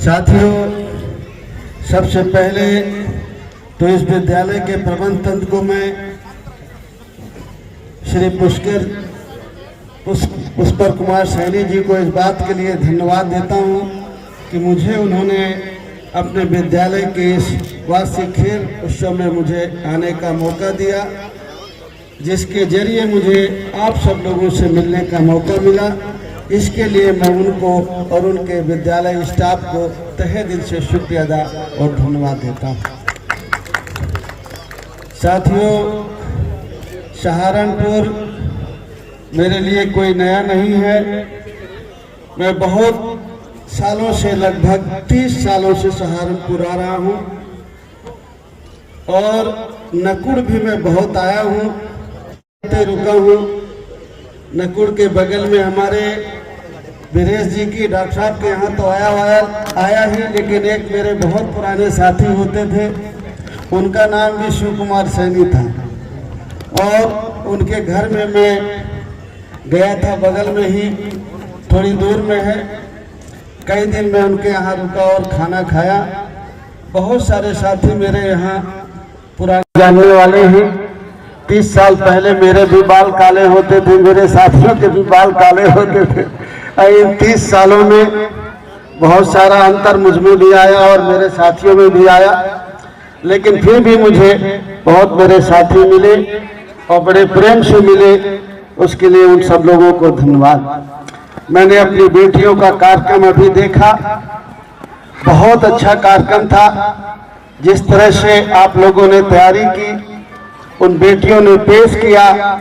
साथियों, सबसे पहले तो इस विद्यालय के प्रबंध तंत्र को मैं श्री पुष्कर कुमार सैनी जी को इस बात के लिए धन्यवाद देता हूं कि मुझे उन्होंने अपने विद्यालय के इस वार्षिक खेल उत्सव में मुझे आने का मौका दिया, जिसके जरिए मुझे आप सब लोगों से मिलने का मौका मिला। इसके लिए मैं उनको और उनके विद्यालय स्टाफ को तहे दिल से शुक्रिया अदा और धन्यवाद देता हूँ। साथियों, सहारनपुर मेरे लिए कोई नया नहीं है। मैं बहुत सालों से, लगभग 30 सालों से सहारनपुर आ रहा हूँ और नकुड़ भी मैं बहुत आया हूँ, रुका हूँ। नकुड़ के बगल में हमारे वीरेश जी की डॉक्टर साहब के यहाँ तो आया ही, लेकिन एक मेरे बहुत पुराने साथी होते थे, उनका नाम भी शिव कुमार सैनी था और उनके घर में मैं गया था, बगल में ही, थोड़ी दूर में है। कई दिन मैं उनके यहाँ रुका और खाना खाया। बहुत सारे साथी मेरे यहाँ पुराने जानने वाले हैं। 30 साल पहले मेरे भी बाल काले होते थे, मेरे साथियों के भी बाल काले होते थे। इन 30 सालों में बहुत सारा अंतर मुझ में भी आया और मेरे साथियों में भी आया, लेकिन फिर भी मुझे बहुत मेरे साथी मिले और बड़े प्रेम से मिले। उसके लिए उन सब लोगों को धन्यवाद। मैंने अपनी बेटियों का कार्यक्रम अभी देखा, बहुत अच्छा कार्यक्रम था। जिस तरह से आप लोगों ने तैयारी की, उन बेटियों ने पेश किया,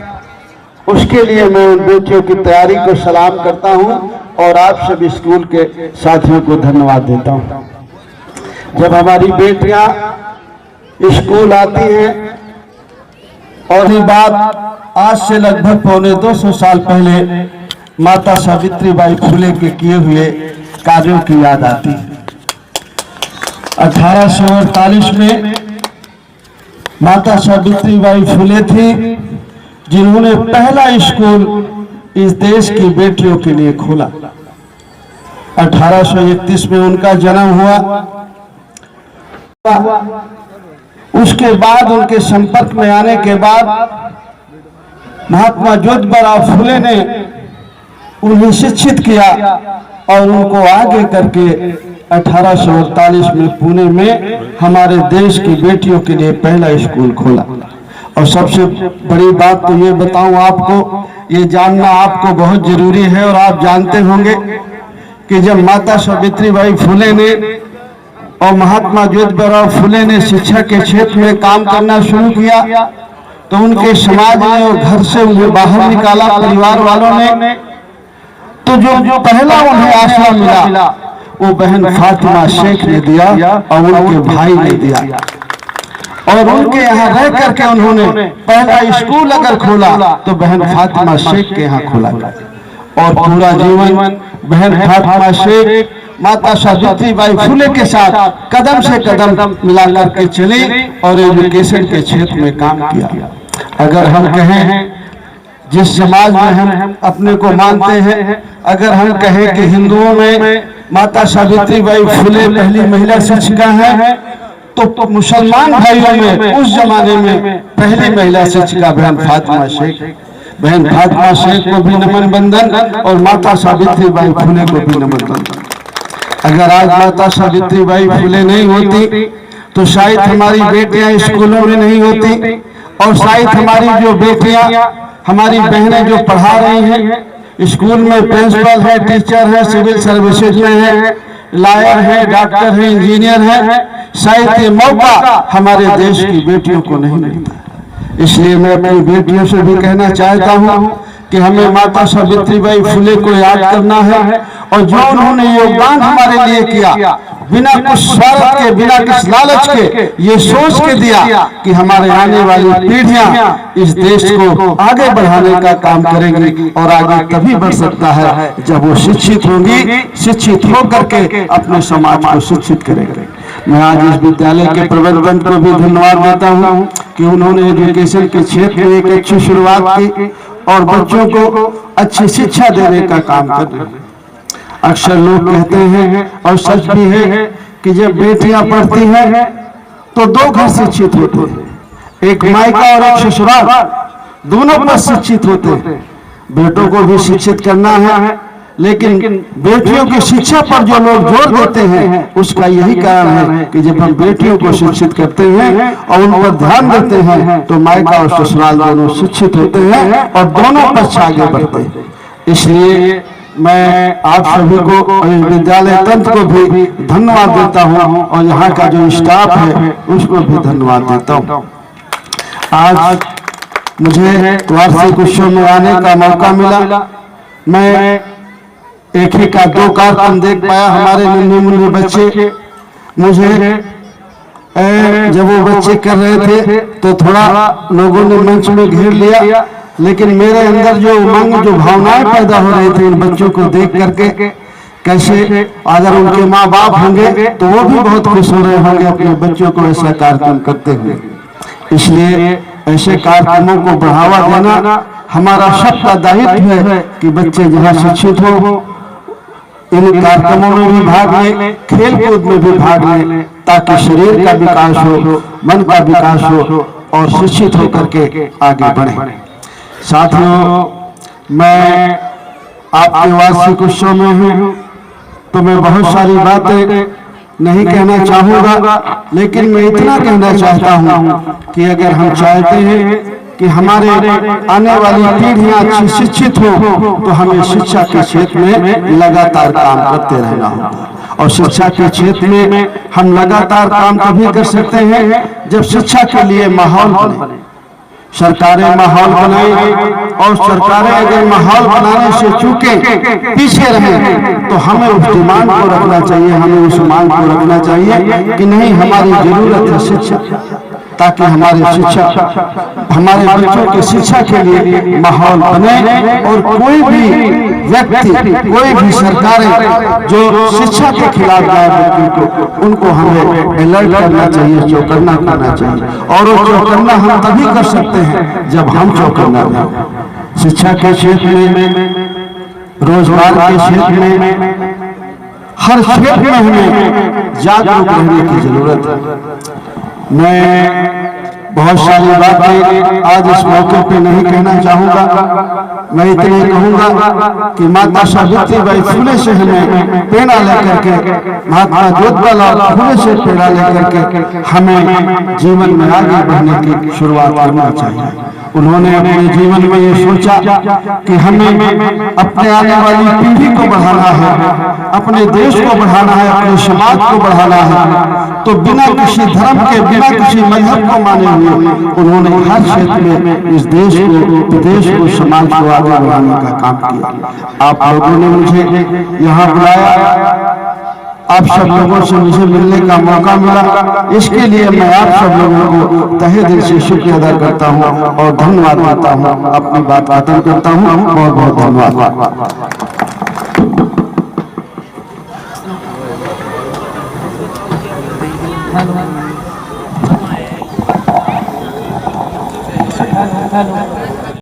उसके लिए मैं उन बेटियों की तैयारी को सलाम करता हूं और आप सभी स्कूल के साथियों को धन्यवाद देता हूं। जब हमारी बेटियां स्कूल आती हैं, और ये बात आज से लगभग पौने 200 साल पहले माता सावित्रीबाई फुले के किए हुए कार्यों की याद आती है। 1848 में माता सावित्रीबाई फुले थी जिन्होंने पहला स्कूल इस देश की बेटियों के लिए खोला। 1831 में उनका जन्म हुआ। उसके बाद उनके संपर्क में आने के बाद महात्मा ज्योतिबा फुले ने उन्हें शिक्षित किया और उनको आगे करके 1848 में पुणे में हमारे देश की बेटियों के लिए पहला स्कूल खोला। और सबसे बड़ी बात तो ये बताऊं आपको, ये जानना आपको बहुत जरूरी है और आप जानते होंगे कि जब माता सावित्रीबाई फुले ने और महात्मा ज्योतिबा फुले ने शिक्षा के क्षेत्र में काम करना शुरू किया तो उनके समाज ने और घर से उन्हें बाहर निकाला परिवार वालों ने। तो जो पहला उन्हें आसरा मिला वो बहन फातिमा शेख ने दिया और उनके भाई ने दिया, और उनके यहाँ रह करके उन्होंने पहला स्कूल अगर खोला तो बहन फातिमा शेख के यहाँ खोला और पूरा जीवन बहन फातिमा शेख माता सावित्रीबाई फुले के साथ कदम से कदम मिला करके चली और एजुकेशन के क्षेत्र में काम किया। अगर हम कहें जिस समाज में हम अपने को मानते हैं, अगर हम कहें कि हिंदुओं में माता सावित्रीबाई फुले पहली महिला शिक्षिका है, तो मुसलमान भाइयों में उस जमाने में पहली महिला शिक्षिका बहन फातिमा शेख। बहन फातिमा शेख को भी नमन बंदन और माता सावित्रीबाई फुले को भी नमन बंदन। अगर आज माता सावित्रीबाई फुले नहीं होती तो शायद हमारी बेटियां स्कूलों में नहीं होती, और शायद हमारी जो बेटियां, हमारी बहनें जो पढ़ा रही हैं, स्कूल में प्रिंसिपल है, टीचर है, सिविल सर्विसेज में है, लॉयर है, डॉक्टर है, इंजीनियर है, शायद ये मौका हमारे देश की बेटियों को नहीं मिलता। इसलिए मैं अपनी बेटियों से भी कहना चाहता हूँ कि हमें माता सावित्रीबाई फुले को याद करना है और जो उन्होंने योगदान हमारे लिए किया, बिना कुछ स्वार्थ के, बिना किस लालच के, ये सोच के दिया कि हमारे आने वाली पीढ़ियां इस देश को आगे बढ़ाने का काम करेंगी और आगे तभी बढ़ सकता है जब वो शिक्षित होंगी, शिक्षित होकर के अपने समाज को शिक्षित करेंगे। मैं आज इस विद्यालय के प्रबंधन को भी धन्यवाद देता हूँ कि उन्होंने एजुकेशन के क्षेत्र में एक अच्छी शुरुआत की और बच्चों को अच्छी शिक्षा देने का काम कर रहे हैं। अक्सर लोग कहते हैं और सच भी है कि जब बेटियां पढ़ती हैं तो दो घर शिक्षित होते हैं, एक मायका और एक ससुराल, दोनों पर शिक्षित होते हैं। बेटों को भी शिक्षित करना है, लेकिन बेटियों की शिक्षा पर जो लोग जोर देते हैं उसका यही कारण है कि जब हम बेटियों को शिक्षित करते हैं और उन पर ध्यान देते हैं तो मायका और ससुराल दोनों शिक्षित होते हैं और दोनों पक्ष आगे बढ़ते हैं। इसलिए मैं आप सभी को विद्यालय तंत्र को भी धन्यवाद देता हूं और यहाँ का जो स्टाफ है उसको भी धन्यवाद देता हूं। आज मुझे वार्षिक उत्सव में आने का मौका मिला। मैं एक ही का दो कार्यक्रम देख पाया। हमारे नन्हे मुन्ने बच्चे, मुझे जब वो बच्चे कर रहे थे तो थोड़ा लोगों ने मंच में घेर लिया, लेकिन मेरे अंदर जो उमंग, जो भावनाएं पैदा हो रही थी इन बच्चों को देख करके, कैसे अगर उनके माँ बाप होंगे तो वो भी बहुत खुश हो रहे होंगे अपने बच्चों को ऐसा कार्यक्रम करते हुए। इसलिए ऐसे कार्यक्रमों को बढ़ावा देना हमारा सबका दायित्व है कि बच्चे जहाँ शिक्षित हो इन कार्यक्रमों में भी भाग लें, खेल कूद में भी भाग लें, ताकि शरीर का विकास हो, मन का विकास हो और शिक्षित होकर के आगे बढ़े। साथियों, मैं आपके वार्षिक उत्सव में हूँ तो मैं बहुत सारी बातें नहीं कहना चाहूँगा, लेकिन मैं इतना कहना चाहता हूँ कि अगर हम चाहते हैं कि हमारे आने वाली पीढ़ियां अच्छी शिक्षित हो तो हमें शिक्षा के क्षेत्र में लगातार काम करते रहना होगा। और शिक्षा के क्षेत्र में हम लगातार काम तभी कर सकते हैं जब शिक्षा के लिए माहौल बने। सरकारें माहौल बनाएं और सरकारें अगर माहौल बनाने से चूके पीछे रहें तो हमें उस डिमांड को रखना चाहिए, हमें उस मांग को रखना चाहिए कि नहीं, हमारी जरूरत है शिक्षा, ताकि हमारे बच्चों की शिक्षा के लिए माहौल बने। और कोई भी व्यक्ति, कोई भी सरकारें जो शिक्षा के खिलाफ जाए बच्चों को, उनको हमें अलर्ट करना चाहिए, चौकन्ना करना चाहिए। और वो चौकन्ना हम तभी कर सकते हैं जब हम चौकन्ना करें। शिक्षा के क्षेत्र में, रोजगार के क्षेत्र में, हर क्षेत्र में हमें जागरूक रहने की जरूरत है। मैं बहुत सारी बातें आज इस मौके पे नहीं कहना चाहूँगा। मैं इतने कहूँगा कि माता सावित्रीबाई फुले से हमें प्रेरणा लेकर के, महात्मा ज्योतिबा फुले से प्रेरणा लेकर के हमें जीवन में आगे बढ़ने की शुरुआत करना चाहिए। उन्होंने अपने जीवन में ये सोचा कि हमें अपने आने वाली पीढ़ी को बढ़ाना है, अपने देश को बढ़ाना है, अपने समाज को बढ़ाना है। तो बिना किसी धर्म के, बिना किसी मजहब को माने हुए उन्होंने हर क्षेत्र में इस देश को, विदेश को, समाज को आगे बढ़ाने का काम किया। आप लोगों ने मुझे यहाँ बुलाया, आप सब लोगों से मुझे मिलने का मौका मिला, इसके लिए मैं आप सब लोगों को तहे दिल से शुक्रिया अदा करता हूँ और धन्यवाद देता हूँ। अपनी बात खत्म करता हूँ। बहुत बहुत धन्यवाद। हेलो।